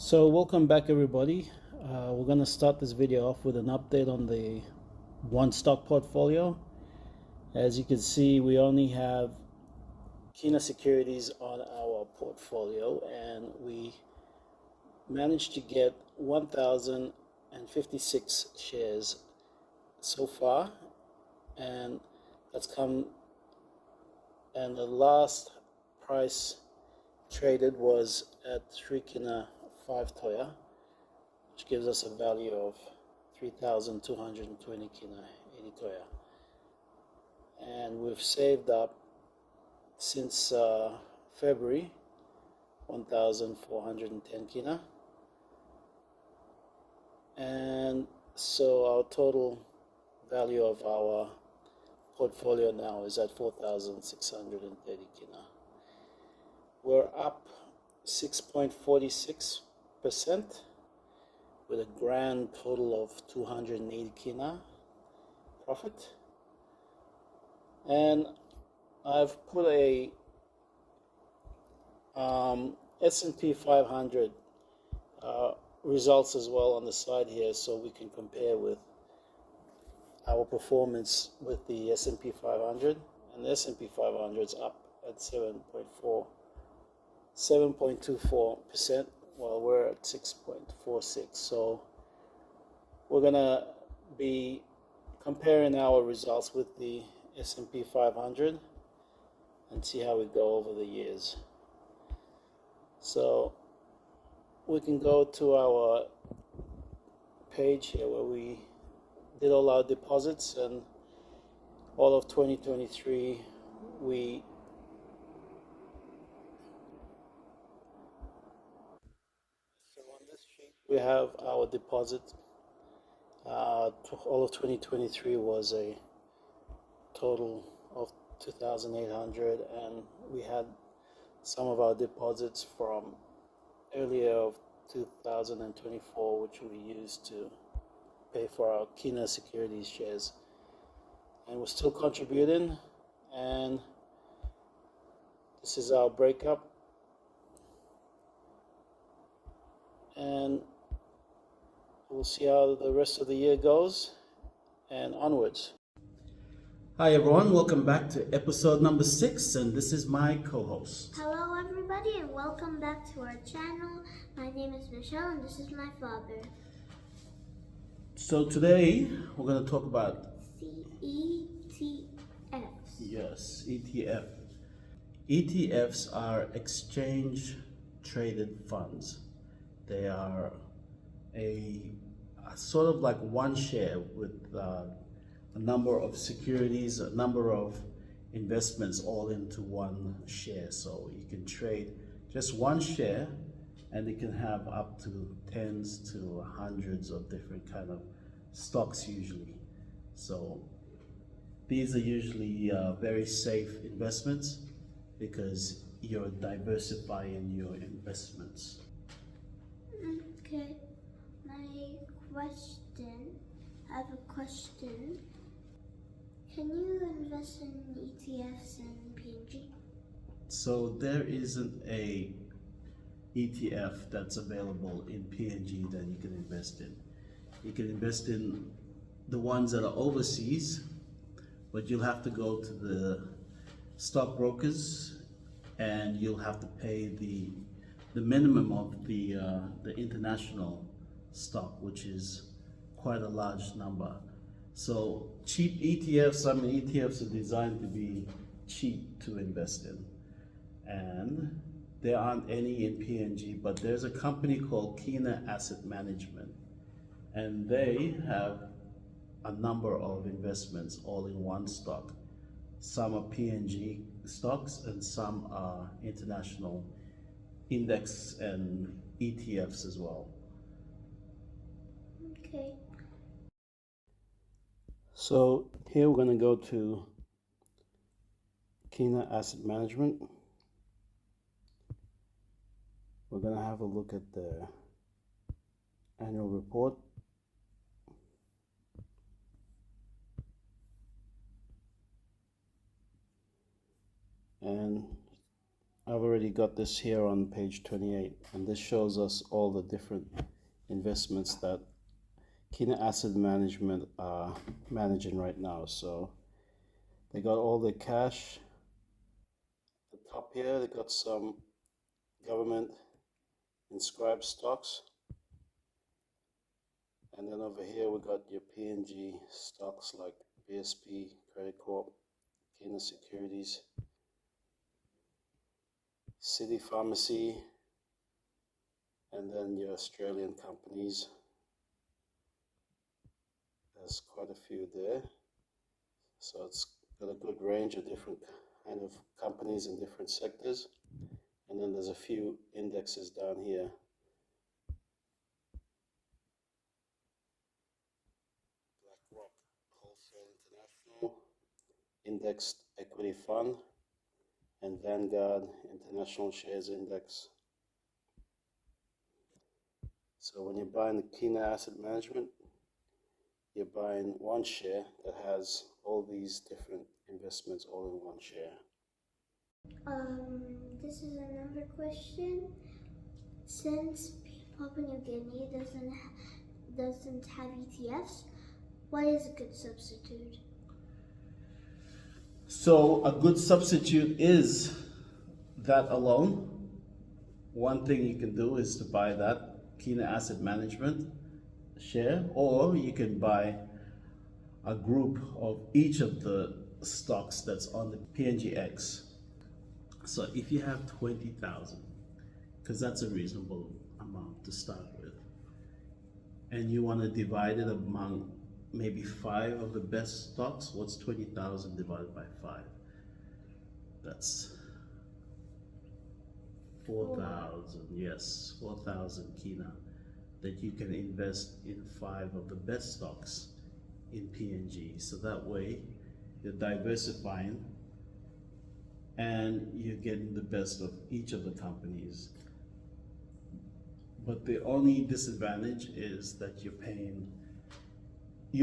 So welcome back everybody. We're going to start this video off with an update on the one stock portfolio. As you can see, we only have Kina securities on our portfolio, and we managed to get 1,056 shares so far, and that's come, and the last price traded was at 3 Kina 5 Toya, which gives us a value of 3,220 Kina 80 Toya. And we've saved up since February 1,410 Kina. And so our total value of our portfolio now is at 4,630 Kina. We're up 6.46% with a grand total of 280 Kina profit. And I've put a S&P 500 results as well on the side here, so we can compare with our performance with the S&P 500. And the S&P 500 is up at 7.24%, while we're at 6.46. So we're gonna be comparing our results with the S&P 500 and see how we go over the years. So we can go to our page here where we did all our deposits, and all of 2023 we have our deposit. All of 2023 was a total of 2,800, and we had some of our deposits from earlier of 2024, which we used to pay for our Kina securities shares, and we're still contributing. And this is our breakup, and we'll see how the rest of the year goes and onwards. Hi everyone, welcome back to episode number 6, and this is my co-host. Hello everybody, and welcome back to our channel. My name is Michelle, and this is my father. So today we're going to talk about ETFs. Yes, ETF. ETFs are exchange traded funds. They are a sort of like one share with a number of securities, a number of investments all into one share. So you can trade just one share, and it can have up to tens to hundreds of different kind of stocks usually. So these are usually very safe investments because you're diversifying your investments. Okay, I have a question. Can you invest in ETFs and PNG? So there isn't a ETF that's available in PNG that you can invest in. You can invest in the ones that are overseas, but you'll have to go to the stockbrokers, and you'll have to pay the minimum of the international stock, which is quite a large number. So cheap ETFs, ETFs are designed to be cheap to invest in, and there aren't any in PNG, but there's a company called Kina Asset Management, and they have a number of investments all in one stock. Some are PNG stocks and some are international index and ETFs as well. Okay. So here we're going to go to Kina Asset Management. We're going to have a look at the annual report. And I've already got this here on page 28, and this shows us all the different investments that Kina Asset Management are managing right now. So they got all the cash. At the top here, they got some government inscribed stocks. And then over here, we got your PNG stocks like BSP, Credit Corp, Kina Securities, City Pharmacy, and then your Australian companies. There's quite a few there. So it's got a good range of different kind of companies in different sectors. And then there's a few indexes down here. BlackRock Wholesale International, Indexed Equity Fund, and Vanguard International Shares Index. So when you're buying the Kina Asset Management, you're buying one share that has all these different investments all in one share. This is another question. Since Papua New Guinea doesn't have ETFs, what is a good substitute? So a good substitute is that alone. One thing you can do is to buy that Kina Asset Management share, or you can buy a group of each of the stocks that's on the PNGX. So if you have 20,000, because that's a reasonable amount to start with, and you want to divide it among maybe 5 of the best stocks, what's 20,000 divided by 5? That's 4,000, yes, 4,000 Kina that you can invest in 5 of the best stocks in PNG. So that way you're diversifying and you're getting the best of each of the companies. But the only disadvantage is that you're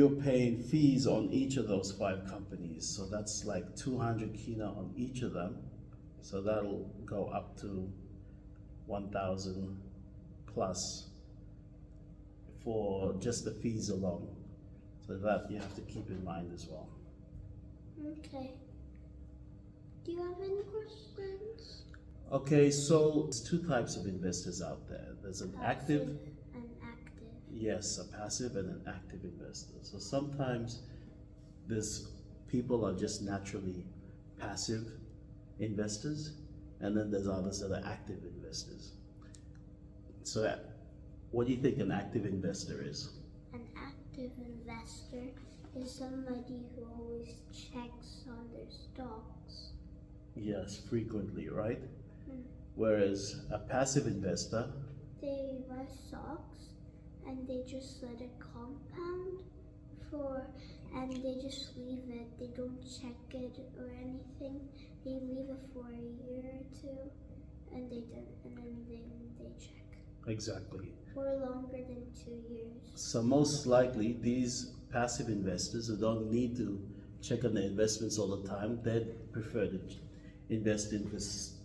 paying fees on each of those 5 companies. So that's like 200 Kina on each of them. So that'll go up to 1,000 plus for just the fees alone. So that you have to keep in mind as well. Okay. Do you have any questions? Okay, so there's 2 types of investors out there. There's an active, and active. yes, a passive and an active investor. So sometimes people are just naturally passive investors, and then there's others that are active investors. So what do you think an active investor is? An active investor is somebody who always checks on their stocks. Yes, frequently, right? Whereas a passive investor, they buy stocks and they just let it compound and they just leave it. They don't check it or anything. They leave it for a year or 2 and then they check. exactly. For longer than 2 years. So most likely these passive investors who don't need to check on their investments all the time, they'd prefer to invest in this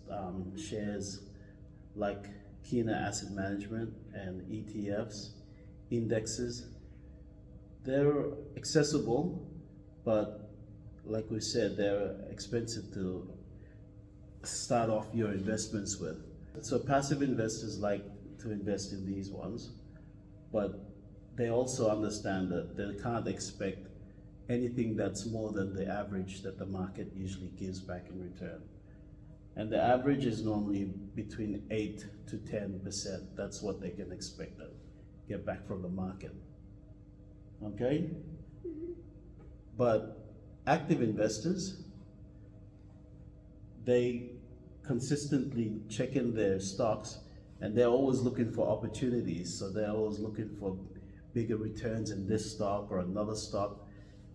shares like Kina Asset Management and ETFs, indexes. They're accessible, but like we said, they're expensive to start off your investments with. So passive investors like to invest in these ones, but they also understand that they can't expect anything that's more than the average that the market usually gives back in return. And the average is normally between 8 to 10%. That's what they can expect to get back from the market. Okay? But active investors, they consistently check in their stocks and they're always looking for opportunities. So they're always looking for bigger returns in this stock or another stock.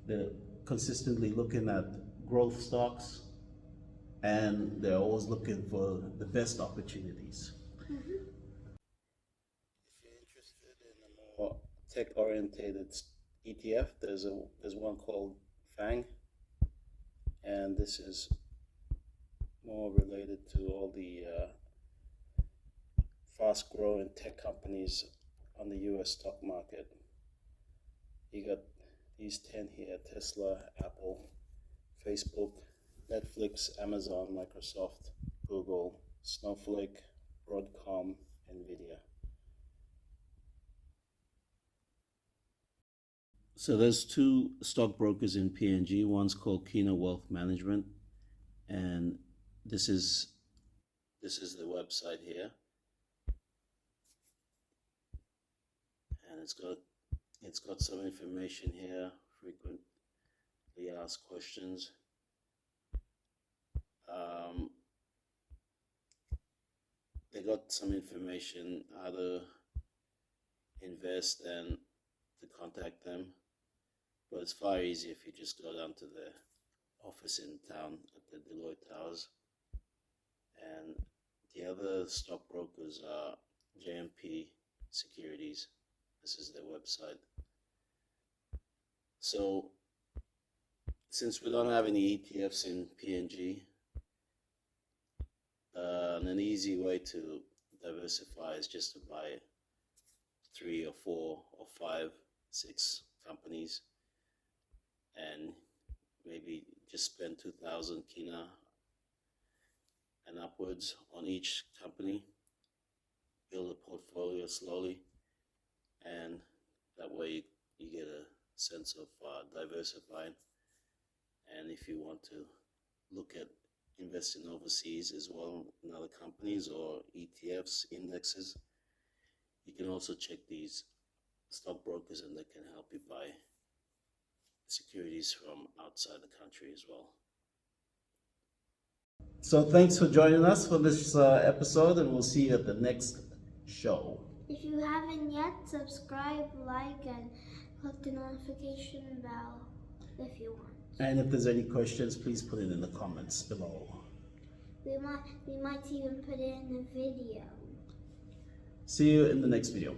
They're consistently looking at growth stocks, and they're always looking for the best opportunities. If you're interested in a more tech-oriented ETF, there's one called FANG, and this is more related to all the fast-growing tech companies on the US stock market. You got these 10 here: Tesla, Apple, Facebook, Netflix, Amazon, Microsoft, Google, Snowflake, Broadcom, Nvidia. So there's two stockbrokers in PNG. One's called Kina Wealth Management, and this is the website here, and it's got some information here. Frequently asked questions. They got some information how to invest and to contact them, but it's far easier if you just go down to the office in town at the Deloitte Towers. And the other stockbrokers are JMP Securities. This is their website. So since we don't have any ETFs in PNG, an easy way to diversify is just to buy 3 or 4 or 5, 6 companies, and maybe just spend 2,000 Kina and upwards on each company. Build a portfolio slowly, and that way you get a sense of diversifying. And if you want to look at investing overseas as well in other companies or ETFs, indexes, you can also check these stockbrokers, and they can help you buy securities from outside the country as well. So thanks for joining us for this episode, and we'll see you at the next show. If you haven't yet, subscribe, like, and click the notification bell if you want. And if there's any questions, please put it in the comments below. We might even put it in a video. See you in the next video.